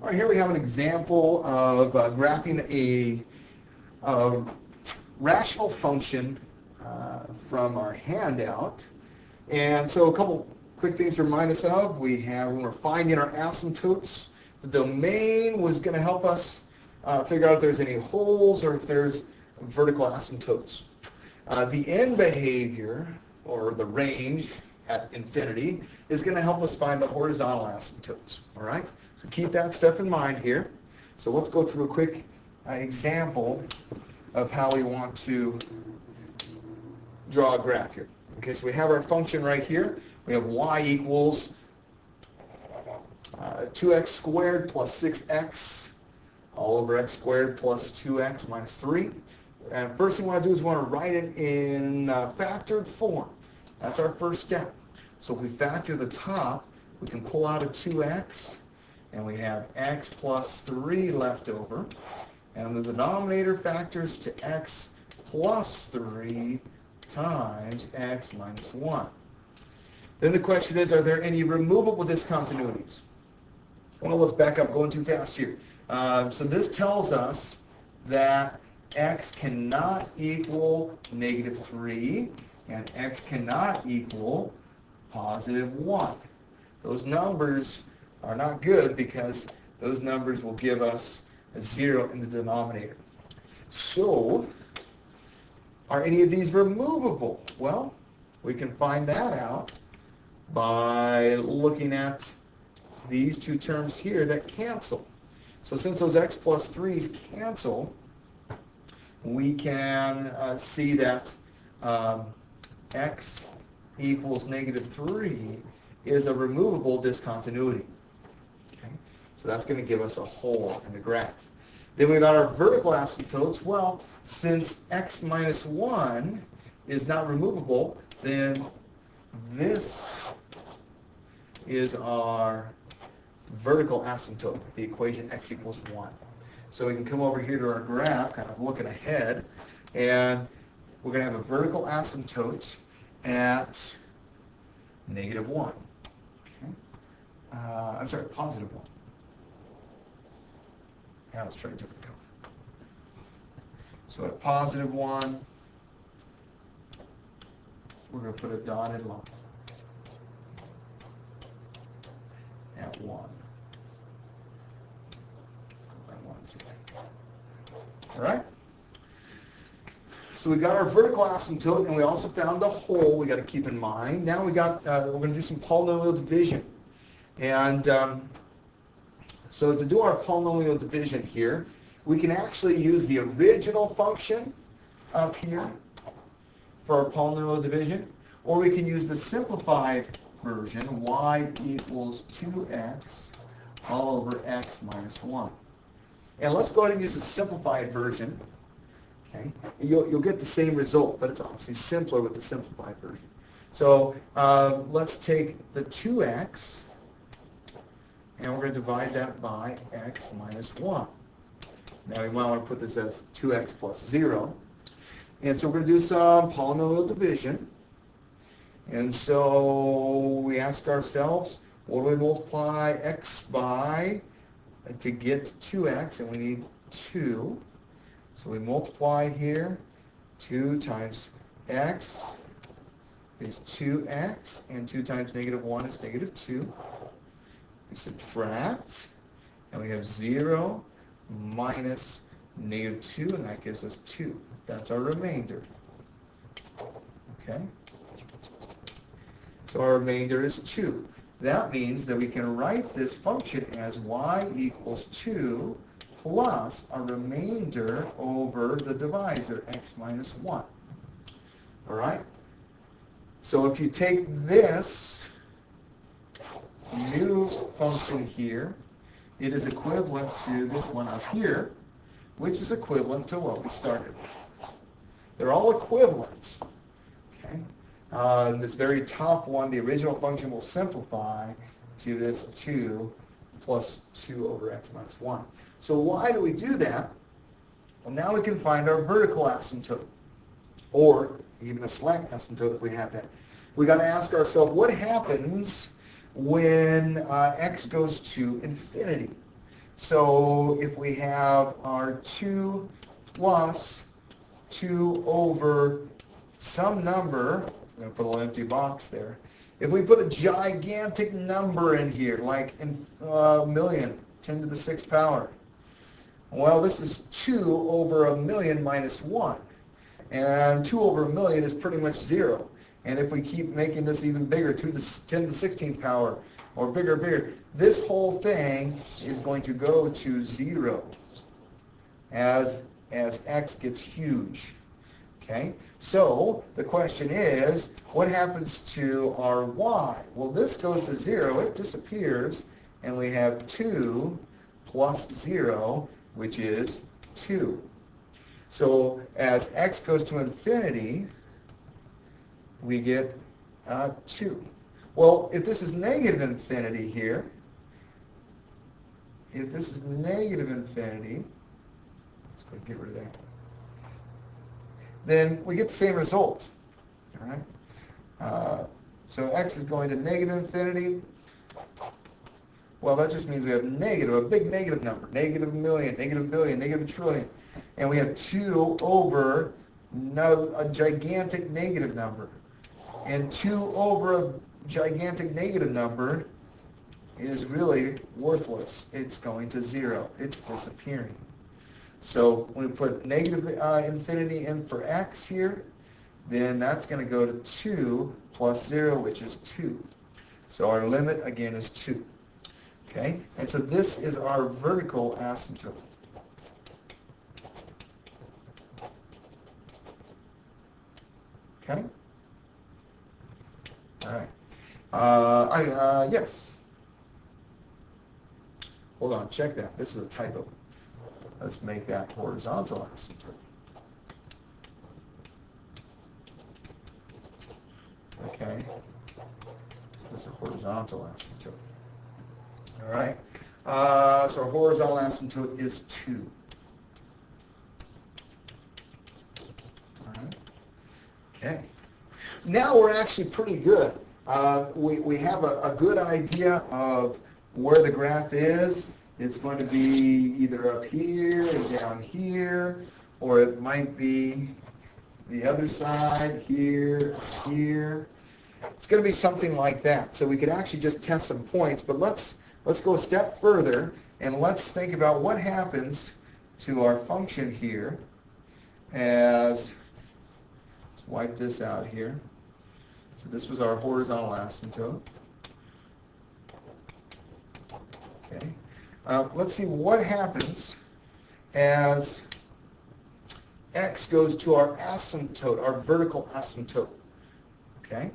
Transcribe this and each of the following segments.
All right, here we have an example of graphing a rational function from our handout. And so a couple quick things to remind us of. We have, when we're finding our asymptotes, the domain was going to help us figure out if there's any holes or if there's vertical asymptotes. The end behavior, or the range at infinity, is going to help us find the horizontal asymptotes. All right? So keep that stuff in mind here. So let's go through a quick example of how we want to draw a graph here. Okay, so we have our function right here. We have y equals 2x squared plus 6x all over x squared plus 2x minus 3. And first thing we want to do is we want to write it in factored form. That's our first step. So if we factor the top, we can pull out a 2x, and we have x plus 3 left over. And the denominator factors to x plus 3 times x minus 1. Then the question is, are there any removable discontinuities? Well, let's back up, going too fast here. So this tells us that x cannot equal negative 3, and x cannot equal positive 1. Those numbers are not good because those numbers will give us a 0 in the denominator. So, are any of these removable? Well, we can find that out by looking at these two terms here that cancel. So since those x plus 3's cancel, we can see that x equals negative 3 is a removable discontinuity. Okay? So that's going to give us a hole in the graph. Then we got our vertical asymptotes. Well, since x minus 1 is not removable, then this is our vertical asymptote, the equation x equals 1. So we can come over here to our graph, kind of looking ahead, and we're going to have a vertical asymptote at negative 1. Okay. I'm sorry, positive 1. Yeah, let's try a different color. So at positive 1, we're going to put a dotted line at 1. All right? So we got our vertical asymptote, and we also found the hole we got to keep in mind. Now we're going to do some polynomial division. And so to do our polynomial division here, we can actually use the original function up here for our polynomial division, or we can use the simplified version, y equals 2x all over x minus 1. And let's go ahead and use the simplified version. Okay, you'll get the same result, but it's obviously simpler with the simplified version. So let's take the 2x, and we're going to divide that by x minus 1. Now we might want to put this as 2x plus 0. And so we're going to do some polynomial division. And so we ask ourselves, what do we multiply x by to get 2x? And we need 2. So we multiply here. 2 times x is 2x, and 2 times negative 1 is negative 2. We subtract, and we have 0 minus negative 2, and that gives us 2. That's our remainder. Okay? So our remainder is 2. That means that we can write this function as y equals 2 plus a remainder over the divisor, x minus 1. All right? So if you take this new function here, it is equivalent to this one up here, which is equivalent to what we started with. They're all equivalent. Okay? This very top one, the original function, will simplify to this 2 plus 2 over x minus 1. So why do we do that? Well, now we can find our vertical asymptote, or even a slant asymptote if we have that. We got to ask ourselves, what happens when x goes to infinity? So if we have our 2 plus 2 over some number, I'm going to put a little empty box there. If we put a gigantic number in here, like in million, 10 to the 6th power, well, this is 2 over a million minus 1. And 2 over a million is pretty much 0. And if we keep making this even bigger, 2 to the 10 to the 16th power, or bigger, this whole thing is going to go to 0 as x gets huge. Okay? So the question is, what happens to our y? Well, this goes to 0, it disappears, and we have 2 plus 0, which is 2. So as x goes to infinity, we get 2. Well, if this is negative infinity here, let's go get rid of that. Then we get the same result. All right? So x is going to negative infinity. Well, that just means we have negative, a big negative number, negative million, negative billion, negative trillion. And we have 2 over a gigantic negative number. And 2 over a gigantic negative number is really worthless. It's going to 0. It's disappearing. So when we put negative infinity in for x here, then that's going to go to 2 plus 0, which is 2. So our limit, again, is 2. Okay? And so this is our vertical asymptote. Okay? All right. Yes. Hold on, check that. This is a typo. Let's make that horizontal asymptote. Okay. This is a horizontal asymptote. All right. So our horizontal asymptote is 2. All right. Okay. Now we're actually pretty good. We have a good idea of where the graph is. It's going to be either up here and down here, or it might be the other side, here, here. It's going to be something like that. So we could actually just test some points, but let's go a step further and let's think about what happens to our function here as, let's wipe this out here. So this was our horizontal asymptote. Okay. Let's see what happens as x goes to our asymptote, our vertical asymptote. Okay.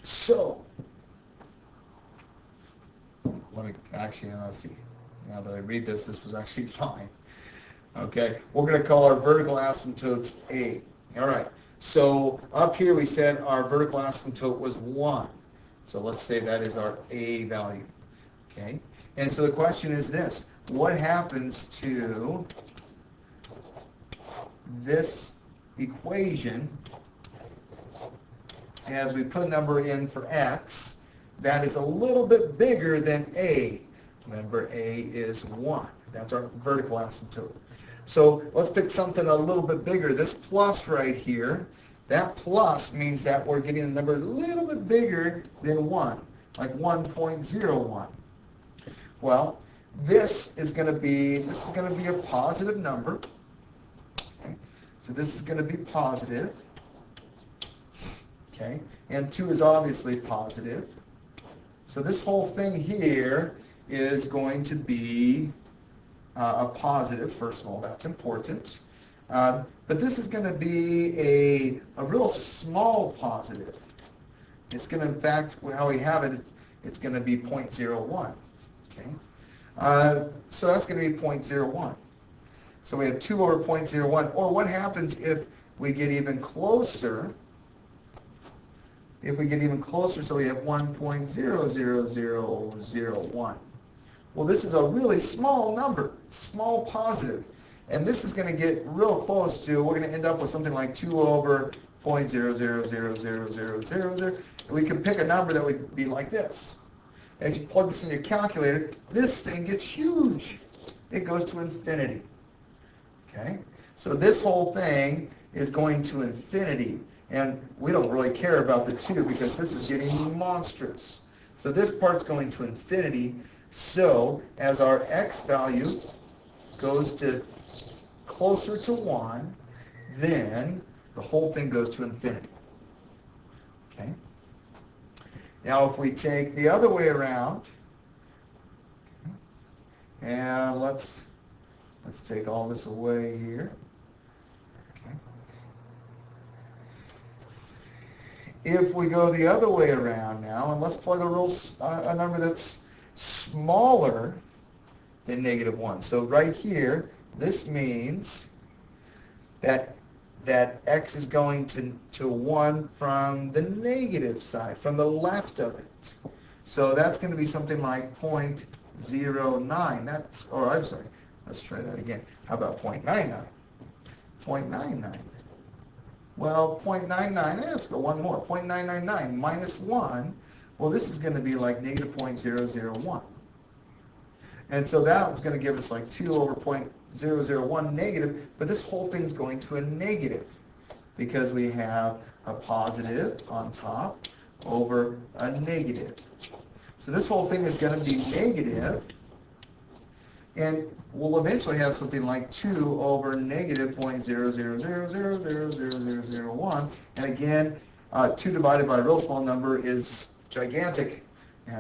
So, let's see. Now that I read this, this was actually fine. Okay. We're going to call our vertical asymptotes A. All right. So up here we said our vertical asymptote was 1. So let's say that is our A value. Okay. And so the question is this: what happens to this equation as we put a number in for x that is a little bit bigger than A? Remember, A is 1. That's our vertical asymptote. So let's pick something a little bit bigger. This plus right here, that plus means that we're getting a number a little bit bigger than 1, like 1.01. Well, this is going to be a positive number. Okay? So this is going to be positive. Okay? And 2 is obviously positive. So this whole thing here is going to be a positive. First of all, that's important. But this is going to be a real small positive. It's going to, in fact, how we have it, it's going to be 0.01. Okay? So that's going to be 0.01. So we have 2 over 0.01. Or what happens if we get even closer? If we get even closer, so we have 1.00001. Well, this is a really small number, small positive. And this is going to get real close to, we're going to end up with something like 2 over 0.0000000. We can pick a number that would be like this. as you plug this in your calculator, this thing gets huge. It goes to infinity. Okay? So this whole thing is going to infinity. And we don't really care about the 2 because this is getting monstrous. So this part's going to infinity. So as our x value goes to closer to 1, then the whole thing goes to infinity. Okay? Now if we take the other way around, and let's take all this away here. Okay. If we go the other way around now, and let's plug a number that's smaller than -1. So right here, this means that x is going to 1 from the negative side, from the left of it. So that's going to be something like 0.09. I'm sorry, let's try that again. How about 0.99? 0.99. Well, 0.99, let's go one more. 0.999 minus 1, well, this is going to be like -0.001. And so that's going to give us like 2 over 0.001 negative, but this whole thing's going to a negative because we have a positive on top over a negative. So this whole thing is going to be negative, and we'll eventually have something like 2 over negative 0.000000001. And again, 2 divided by a real small number is gigantic.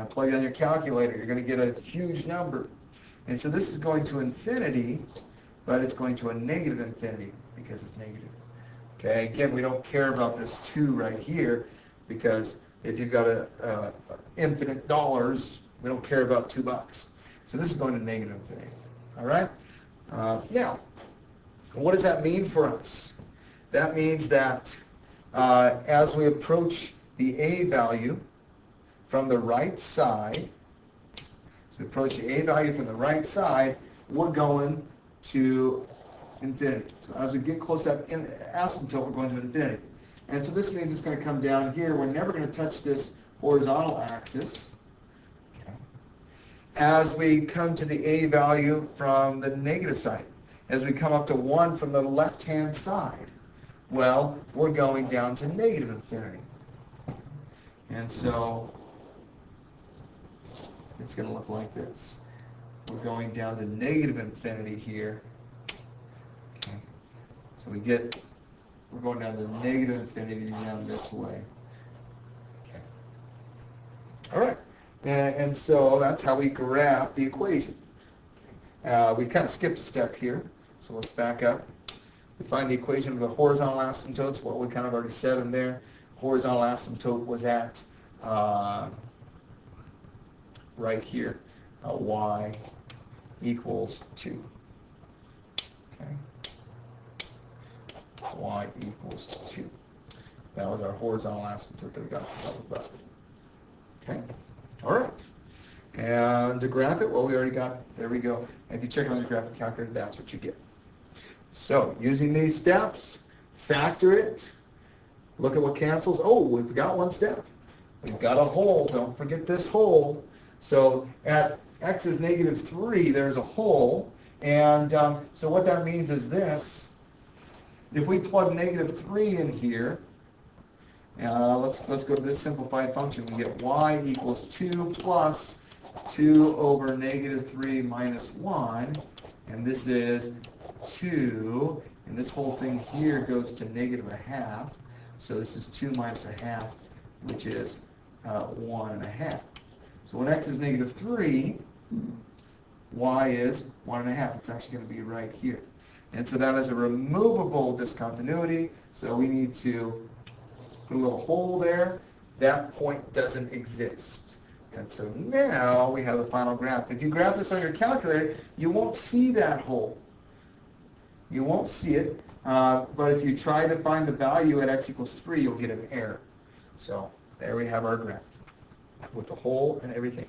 Plug it on your calculator, you're going to get a huge number. And so this is going to infinity, but it's going to a negative infinity because it's negative. Okay, again, we don't care about this 2 right here because if you've got a infinite dollars, we don't care about $2. So this is going to negative infinity. All right? Now, what does that mean for us? That means that as we approach the a value from the right side, we approach the a value from the right side, we're going to infinity. So as we get close to that asymptote, we're going to infinity. And so this means it's going to come down here. We're never going to touch this horizontal axis. Okay. As we come to the a value from the negative side, as we come up to 1 from the left-hand side, well, we're going down to negative infinity. And so it's going to look like this. We're going down to negative infinity here. Okay. So we're going down to negative infinity down this way. Okay. All right. And so that's how we graph the equation. We kind of skipped a step here, so let's back up. We find the equation of the horizontal asymptotes, what we kind of already said in there. Horizontal asymptote was at right here, y equals 2. Okay. Y equals 2. That was our horizontal asymptote that we got above. Okay. All right. And to graph it, well, we already got, there we go. If you check it on your graphic calculator, that's what you get. So, using these steps, factor it, look at what cancels. Oh, we've got one step. We've got a hole. Don't forget this hole. So, at x is -3, there's a hole. And so what that means is this. If we plug -3 in here, let's go to this simplified function. We get y equals 2 plus 2 over -3 minus 1. And this is 2. And this whole thing here goes to -1/2. So this is 2 minus 1/2, which is 1.5. So when x is -3, y is 1.5. It's actually going to be right here. And so that is a removable discontinuity. So we need to put a little hole there. That point doesn't exist. And so now we have the final graph. If you graph this on your calculator, you won't see that hole. You won't see it. But if you try to find the value at x equals 3, you'll get an error. So there we have our graph with the hole and everything.